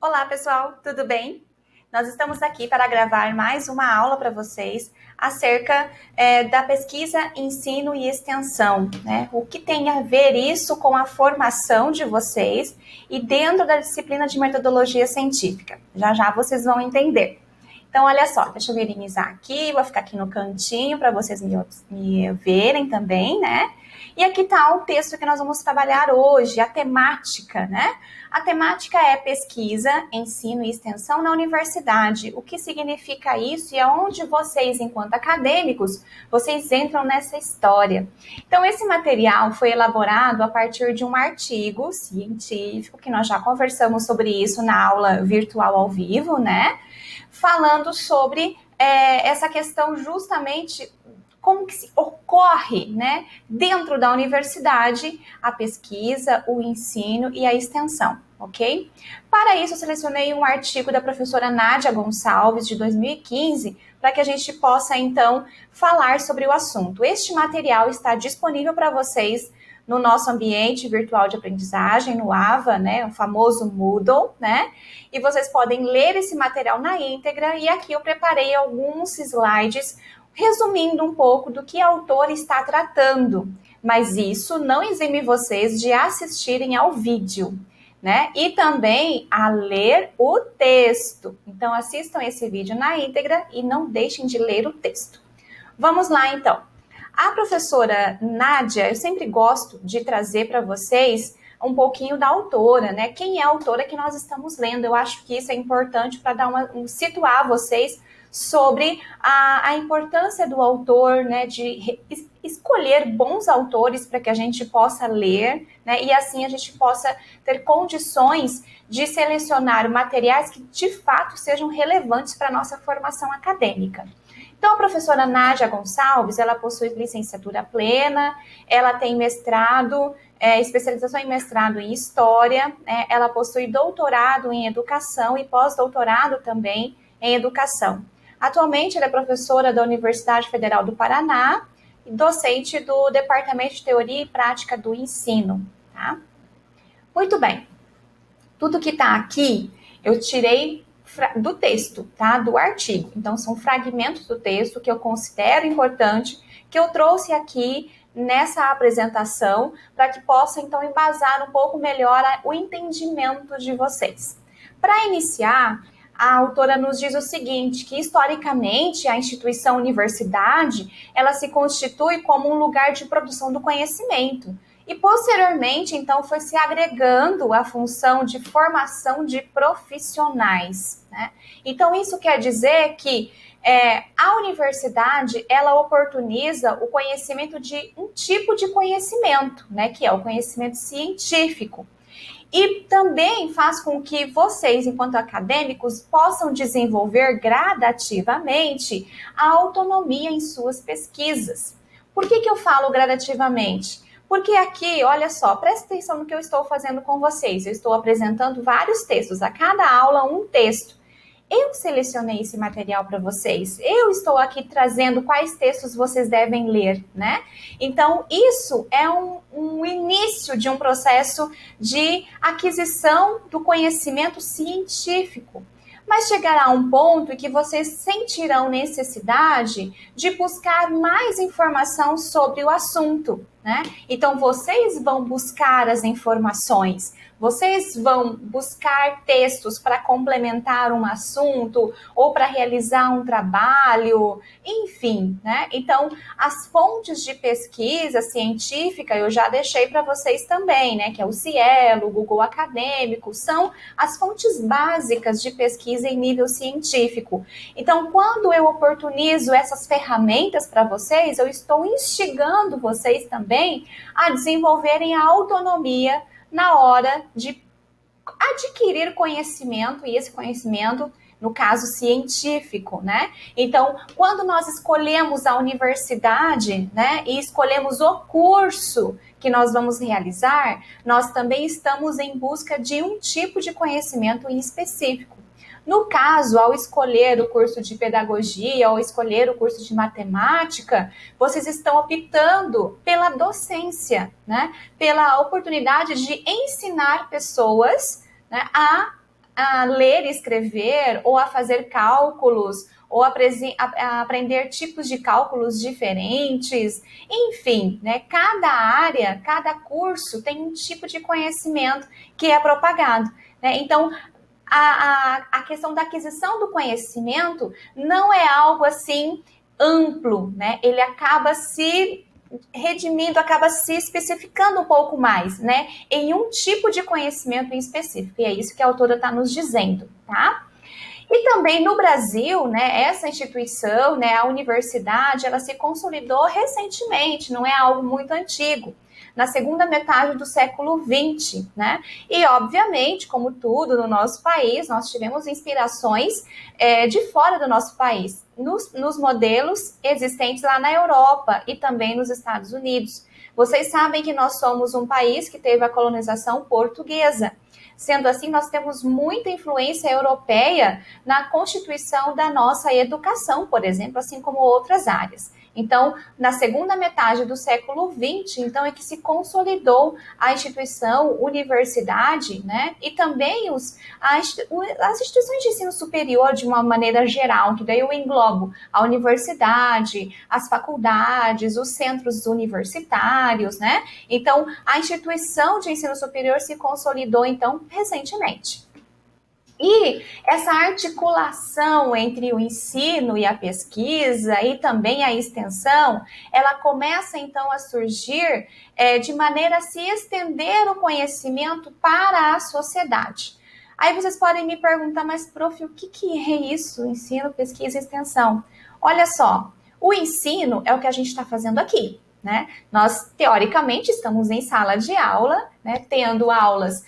Olá, pessoal, tudo bem? Nós estamos aqui para gravar mais uma aula para vocês acerca da pesquisa, ensino e extensão, né? O que tem a ver isso com a formação de vocês e dentro da disciplina de metodologia científica. Já já vocês vão entender. Então, olha só, deixa eu minimizar aqui, vou ficar aqui no cantinho para vocês me verem também, né? E aqui está o texto que nós vamos trabalhar hoje, a temática, né? A temática é pesquisa, ensino e extensão na universidade. O que significa isso e aonde vocês, enquanto acadêmicos, vocês entram nessa história. Então, esse material foi elaborado a partir de um artigo científico, que nós já conversamos sobre isso na aula virtual ao vivo, né? Falando sobre essa questão justamente como que se ocorre, né, dentro da universidade, a pesquisa, o ensino e a extensão, ok? Para isso, eu selecionei um artigo da professora Nádia Gonçalves, de 2015, para que a gente possa, então, falar sobre o assunto. Este material está disponível para vocês no nosso ambiente virtual de aprendizagem, no AVA, né, o famoso Moodle, né? E vocês podem ler esse material na íntegra, e aqui eu preparei alguns slides resumindo um pouco do que a autora está tratando, mas isso não exime vocês de assistirem ao vídeo, né? E também a ler o texto. Então, assistam esse vídeo na íntegra e não deixem de ler o texto. Vamos lá, então. A professora Nádia, eu sempre gosto de trazer para vocês um pouquinho da autora, né? Quem é a autora que nós estamos lendo? Eu acho que isso é importante para situar vocês sobre a importância do autor, né, de escolher bons autores para que a gente possa ler, né, e assim a gente possa ter condições de selecionar materiais que de fato sejam relevantes para a nossa formação acadêmica. Então, a professora Nádia Gonçalves, ela possui licenciatura plena, ela tem mestrado, especialização em mestrado em História, ela possui doutorado em Educação e pós-doutorado também em Educação. Atualmente, ela é professora da Universidade Federal do Paraná e docente do Departamento de Teoria e Prática do Ensino. Tá? Muito bem. Tudo que está aqui, eu tirei do texto, tá? Do artigo. Então, são fragmentos do texto que eu considero importante, que eu trouxe aqui nessa apresentação, para que possa, então, embasar um pouco melhor o entendimento de vocês. Para iniciar, a autora nos diz o seguinte, que historicamente a instituição universidade, ela se constitui como um lugar de produção do conhecimento. E posteriormente, então, foi se agregando a função de formação de profissionais, né? Então, isso quer dizer que a universidade, ela oportuniza o conhecimento de um tipo de conhecimento, né? Que é o conhecimento científico. E também faz com que vocês, enquanto acadêmicos, possam desenvolver gradativamente a autonomia em suas pesquisas. Por que eu falo gradativamente? Porque aqui, olha só, presta atenção no que eu estou fazendo com vocês. Eu estou apresentando vários textos, a cada aula um texto. Eu selecionei esse material para vocês. Eu estou aqui trazendo quais textos vocês devem ler, né? Então, isso é um início de um processo de aquisição do conhecimento científico. Mas chegará um ponto em que vocês sentirão necessidade de buscar mais informação sobre o assunto, né? Então, vocês vão buscar as informações, vocês vão buscar textos para complementar um assunto ou para realizar um trabalho, enfim, né? Então, as fontes de pesquisa científica eu já deixei para vocês também, né? Que é o Cielo, o Google Acadêmico, são as fontes básicas de pesquisa em nível científico. Então, quando eu oportunizo essas ferramentas para vocês, eu estou instigando vocês também a desenvolverem a autonomia na hora de adquirir conhecimento, e esse conhecimento, no caso, científico, né? Então, quando nós escolhemos a universidade, né, e escolhemos o curso que nós vamos realizar, nós também estamos em busca de um tipo de conhecimento em específico. No caso, ao escolher o curso de pedagogia ou escolher o curso de matemática, vocês estão optando pela docência, né? Pela oportunidade de ensinar pessoas, né, a a ler e escrever, ou a fazer cálculos, ou a aprender tipos de cálculos diferentes, enfim, né? Cada área, cada curso tem um tipo de conhecimento que é propagado, né? Então, a questão da aquisição do conhecimento não é algo assim amplo, né? Ele acaba se redimindo, acaba se especificando um pouco mais, né? Em um tipo de conhecimento em específico. E é isso que a autora está nos dizendo, tá? E também no Brasil, né, essa instituição, né, a universidade, ela se consolidou recentemente, não é algo muito antigo, na segunda metade do século XX, né? E, obviamente, como tudo no nosso país, nós tivemos inspirações de fora do nosso país, nos modelos existentes lá na Europa e também nos Estados Unidos. Vocês sabem que nós somos um país que teve a colonização portuguesa. Sendo assim, nós temos muita influência europeia na constituição da nossa educação, por exemplo, assim como outras áreas. Então, na segunda metade do século XX, então é que se consolidou a instituição universidade, né? E também as instituições de ensino superior de uma maneira geral, que daí eu englobo a universidade, as faculdades, os centros universitários, né? Então, a instituição de ensino superior se consolidou, então, recentemente. E essa articulação entre o ensino e a pesquisa e também a extensão, ela começa então a surgir de maneira a se estender o conhecimento para a sociedade. Aí vocês podem me perguntar, mas prof, o que é isso? Ensino, pesquisa e extensão? Olha só, o ensino é o que a gente está fazendo aqui. Né? Nós, teoricamente, estamos em sala de aula, né, tendo aulas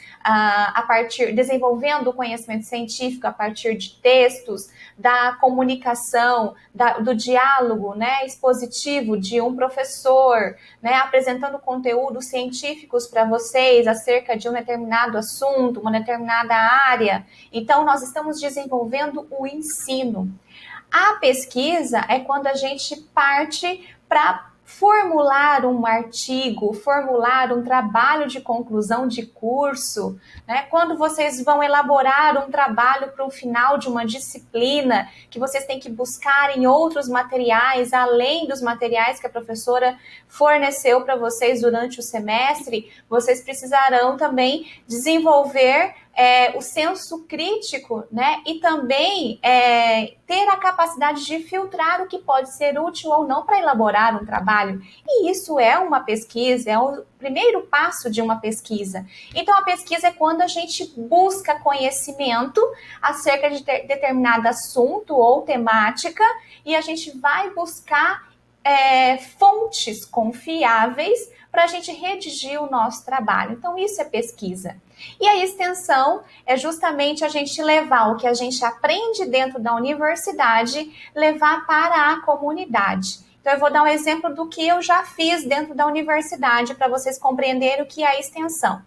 desenvolvendo o conhecimento científico a partir de textos, da comunicação, do diálogo, né, expositivo de um professor, né, apresentando conteúdos científicos para vocês acerca de um determinado assunto, uma determinada área. Então, nós estamos desenvolvendo o ensino. A pesquisa é quando a gente parte para formular um artigo, formular um trabalho de conclusão de curso, né? Quando vocês vão elaborar um trabalho para o final de uma disciplina, que vocês têm que buscar em outros materiais, além dos materiais que a professora forneceu para vocês durante o semestre, vocês precisarão também desenvolver o senso crítico, né? E também ter a capacidade de filtrar o que pode ser útil ou não para elaborar um trabalho. E isso é uma pesquisa, é o primeiro passo de uma pesquisa. Então, a pesquisa é quando a gente busca conhecimento acerca de determinado assunto ou temática e a gente vai buscar fontes confiáveis para a gente redigir o nosso trabalho. Então, isso é pesquisa. E a extensão é justamente a gente levar o que a gente aprende dentro da universidade, levar para a comunidade. Então, eu vou dar um exemplo do que eu já fiz dentro da universidade para vocês compreenderem o que é a extensão.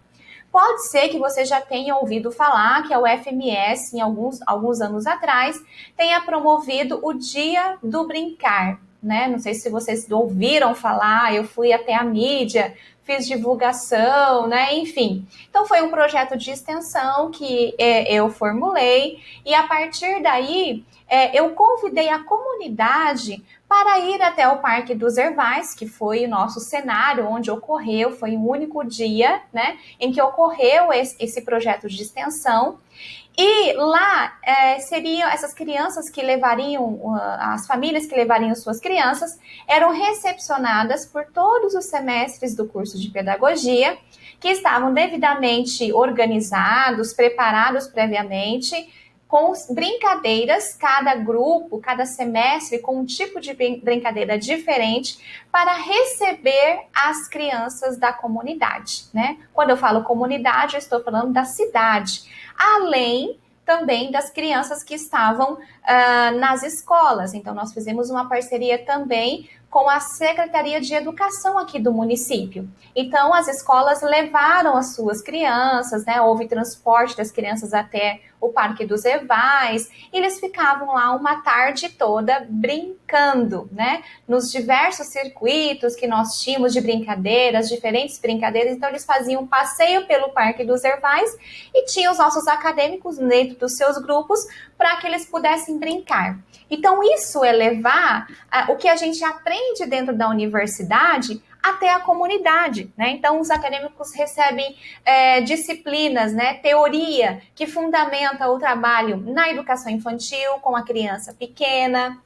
Pode ser que você já tenha ouvido falar que a UFMS, em alguns anos atrás, tenha promovido o Dia do Brincar, né? Não sei se vocês ouviram falar, eu fui até a mídia, fiz divulgação, né? Enfim. Então, foi um projeto de extensão que eu formulei e, a partir daí, eu convidei a comunidade para ir até o Parque dos Ervais, que foi o nosso cenário onde ocorreu, foi o único dia, né, em que ocorreu esse projeto de extensão. E lá seriam essas crianças que levariam, as famílias que levariam suas crianças, eram recepcionadas por todos os semestres do curso de pedagogia, que estavam devidamente organizados, preparados previamente, com brincadeiras, cada grupo, cada semestre, com um tipo de brincadeira diferente, para receber as crianças da comunidade, né? Quando eu falo comunidade, eu estou falando da cidade, além também das crianças que estavam nas escolas. Então, nós fizemos uma parceria também com a Secretaria de Educação aqui do município. Então, as escolas levaram as suas crianças, né? Houve transporte das crianças até o Parque dos Evais, e eles ficavam lá uma tarde toda brincando, né? Nos diversos circuitos que nós tínhamos de brincadeiras, diferentes brincadeiras. Então, eles faziam um passeio pelo Parque dos Evais e tinham os nossos acadêmicos dentro dos seus grupos para que eles pudessem brincar. Então, isso é levar o que a gente aprende dentro da universidade até a comunidade, né? Então, os acadêmicos recebem disciplinas, né? Teoria que fundamenta o trabalho na educação infantil com a criança pequena,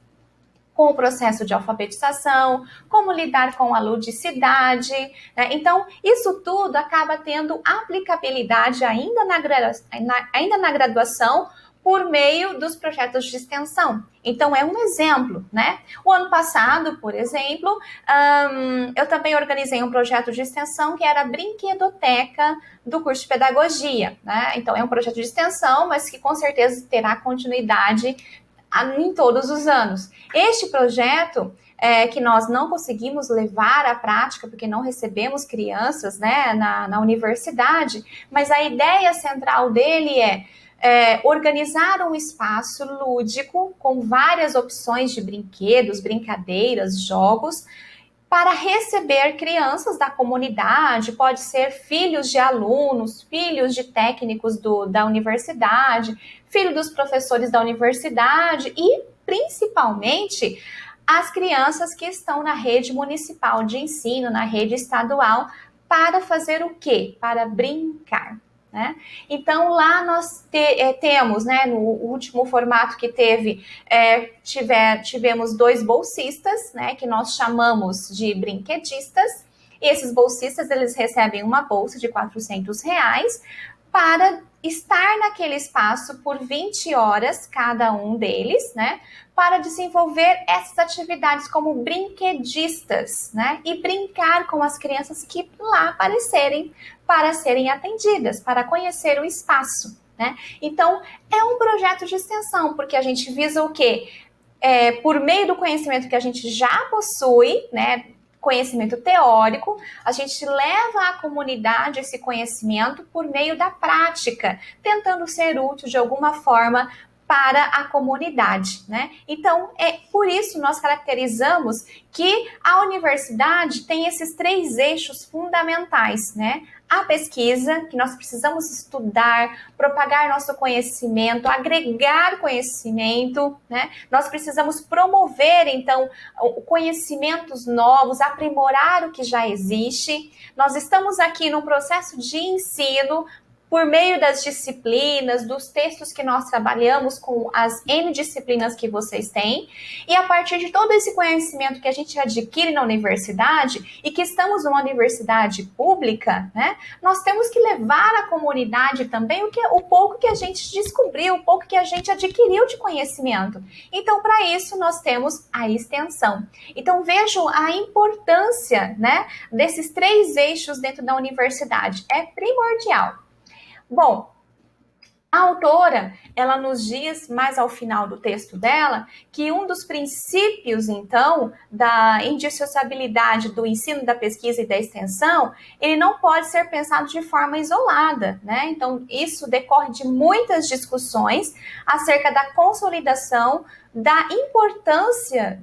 com o processo de alfabetização, como lidar com a ludicidade, né? Então, isso tudo acaba tendo aplicabilidade ainda na graduação, por meio dos projetos de extensão. Então, é um exemplo, né? O ano passado, por exemplo, eu também organizei um projeto de extensão que era a brinquedoteca do curso de pedagogia, né? Então, é um projeto de extensão, mas que com certeza terá continuidade em todos os anos. Este projeto, que nós não conseguimos levar à prática, porque não recebemos crianças, né, na universidade, mas a ideia central dele organizar um espaço lúdico com várias opções de brinquedos, brincadeiras, jogos, para receber crianças da comunidade, pode ser filhos de alunos, filhos de técnicos da universidade, filho dos professores da universidade e, principalmente, as crianças que estão na rede municipal de ensino, na rede estadual, para fazer o quê? Para brincar. Né? Então, lá nós temos, né, no último formato que tivemos 2 bolsistas, né, que nós chamamos de brinquedistas, e esses bolsistas, eles recebem uma bolsa de R$ 400 para estar naquele espaço por 20 horas, cada um deles, né, para desenvolver essas atividades como brinquedistas, né, e brincar com as crianças que lá aparecerem para serem atendidas, para conhecer o espaço, né. Então, é um projeto de extensão, porque a gente visa o quê? Por meio do conhecimento que a gente já possui, né, conhecimento teórico, a gente leva à comunidade esse conhecimento por meio da prática, tentando ser útil de alguma forma para a comunidade, né? Então, por isso nós caracterizamos que a universidade tem esses 3 eixos fundamentais, né? A pesquisa, que nós precisamos estudar, propagar nosso conhecimento, agregar conhecimento, né? Nós precisamos promover, então, conhecimentos novos, aprimorar o que já existe. Nós estamos aqui num processo de ensino por meio das disciplinas, dos textos que nós trabalhamos com as N disciplinas que vocês têm, e a partir de todo esse conhecimento que a gente adquire na universidade, e que estamos numa universidade pública, né, nós temos que levar à comunidade também o pouco que a gente descobriu, o pouco que a gente adquiriu de conhecimento. Então, para isso, nós temos a extensão. Então, vejam a importância, né, desses 3 eixos dentro da universidade. É primordial. Bom, a autora, ela nos diz, mais ao final do texto dela, que um dos princípios, então, da indissociabilidade do ensino, da pesquisa e da extensão, ele não pode ser pensado de forma isolada, né? Então, isso decorre de muitas discussões acerca da consolidação da importância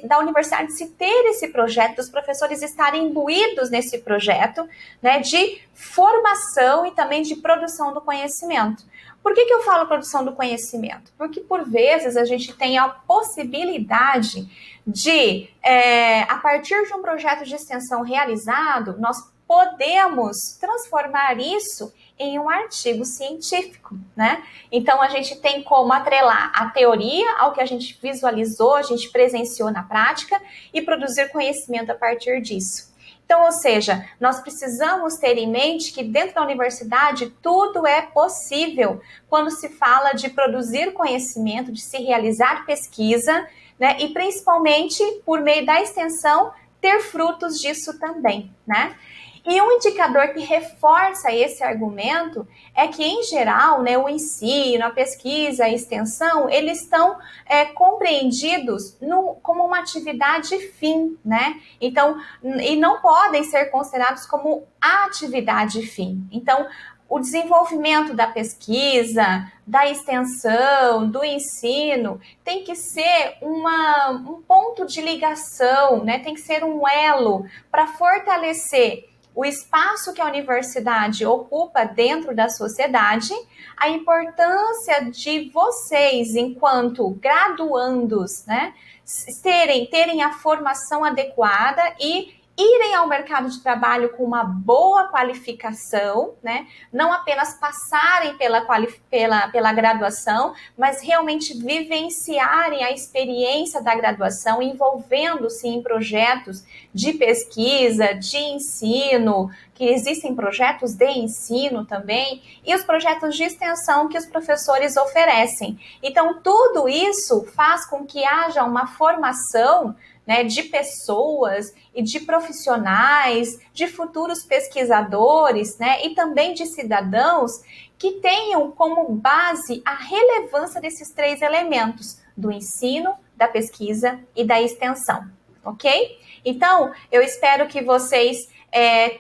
da universidade se ter esse projeto, dos professores estarem imbuídos nesse projeto, né, de formação e também de produção do conhecimento. Por que eu falo produção do conhecimento? Porque, por vezes, a gente tem a possibilidade de, a partir de um projeto de extensão realizado, nós podemos transformar isso em um artigo científico, né? Então, a gente tem como atrelar a teoria ao que a gente visualizou, a gente presenciou na prática e produzir conhecimento a partir disso. Então, ou seja, nós precisamos ter em mente que dentro da universidade tudo é possível quando se fala de produzir conhecimento, de se realizar pesquisa, né? E principalmente por meio da extensão ter frutos disso também, né? E um indicador que reforça esse argumento é que, em geral, né, o ensino, a pesquisa, a extensão, eles estão compreendidos como uma atividade fim, né? Então, e não podem ser considerados como atividade fim. Então, o desenvolvimento da pesquisa, da extensão, do ensino, tem que ser um ponto de ligação, né? Tem que ser um elo para fortalecer o espaço que a universidade ocupa dentro da sociedade, a importância de vocês, enquanto graduandos, né, terem a formação adequada e irem ao mercado de trabalho com uma boa qualificação, né? Não apenas passarem pela graduação, mas realmente vivenciarem a experiência da graduação, envolvendo-se em projetos de pesquisa, de ensino, que existem projetos de ensino também, e os projetos de extensão que os professores oferecem. Então, tudo isso faz com que haja uma formação, né, de pessoas e de profissionais, de futuros pesquisadores, né, e também de cidadãos que tenham como base a relevância desses três elementos, do ensino, da pesquisa e da extensão, ok? Então, eu espero que vocês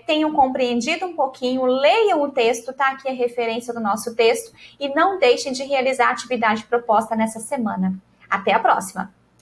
tenham compreendido um pouquinho, leiam o texto, tá aqui a referência do nosso texto, e não deixem de realizar a atividade proposta nessa semana. Até a próxima!